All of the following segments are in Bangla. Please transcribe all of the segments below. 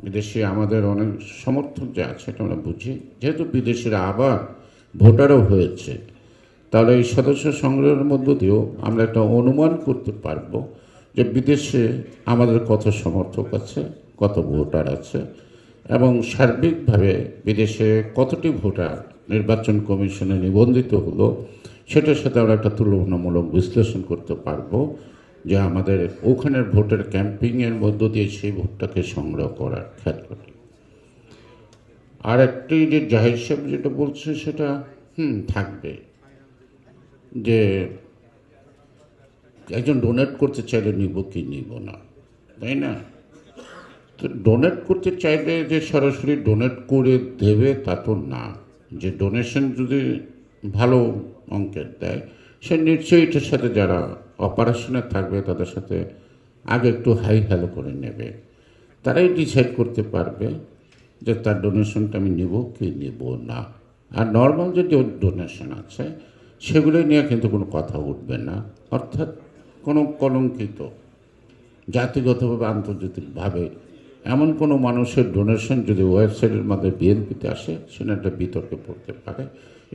বিদেশে আমাদের অনেক সমর্থক যে আছে এটা আমরা বুঝি, যেহেতু বিদেশিরা আবার ভোটারও হয়েছে, তাহলে এই সদস্য সংগ্রহের মধ্য দিয়েও আমরা একটা অনুমান করতে পারবো যে বিদেশে আমাদের কত সমর্থক আছে, কত ভোটার আছে, এবং সার্বিকভাবে বিদেশে কতটি ভোটার নির্বাচন কমিশনে নিবন্ধিত হলো সেটার সাথে আমরা একটা তুলনামূলক বিশ্লেষণ করতে পারবো যে আমাদের ওখানের ভোটের ক্যাম্পিংয়ের মধ্য দিয়ে সেই ভোটটাকে সংগ্রহ করার ক্ষেত্রে। আর একটি যে জাহির সাহেব যেটা বলছে সেটা থাকবে, যে একজন ডোনেট করতে চাইলে নিব কি নিব না, তাই না? তো ডোনেট করতে চাইলে যে সরাসরি ডোনেট করে দেবে তা তো না। যে ডোনেশন যদি ভালো অঙ্কের দেয়, সে নিশ্চয়ই এটার সাথে যারা অপারেশনে থাকবে তাদের সাথে আগে একটু হাই হ্যালো করে নেবে, তারাই ডিসাইড করতে পারবে যে তার ডোনেশনটা আমি নেব কি নেব না। আর নর্মাল যে ডোনেশন আছে সেগুলো নিয়ে কিন্তু কোনো কথা উঠবে না, অর্থাৎ কোনো কলঙ্কিত জাতিগতভাবে আন্তর্জাতিকভাবে এমন কোনো মানুষের ডোনেশন যদি ওয়েবসাইটের মাধ্যমে বিএনপিতে আসে, সেটা একটা বিতর্কে পড়তে পারে।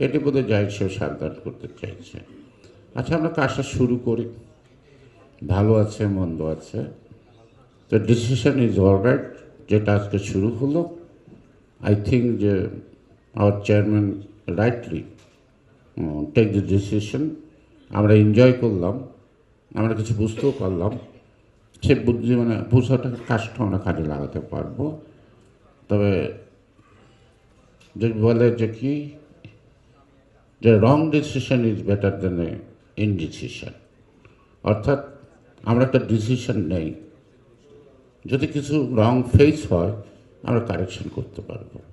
এটি বোধহয় জাহির সাহেব সাবধান করতে চাইছে। আচ্ছা, আমরা কাজটা শুরু করি। ভালো আছে মন্দ আছে, তো ডিসিশন ইজ অলরাইট। যেটা আজকে শুরু হলো, আই থিঙ্ক যে our chairman rightly take the decision. আমরা এনজয় করলাম, আমরা কিছু বুঝতেও পারলাম। সে বুদ্ধি মানে বুঝাটা কাজটা আমরা কাজে লাগাতে পারবো। তবে যে বলে যে কি, যে রং decision is better then A indecision. অর্থাৎ আমরা একটা ডিসিশন নেই, যদি কিছু রং ফেস হয় আমরা কারেকশন করতে পারবো।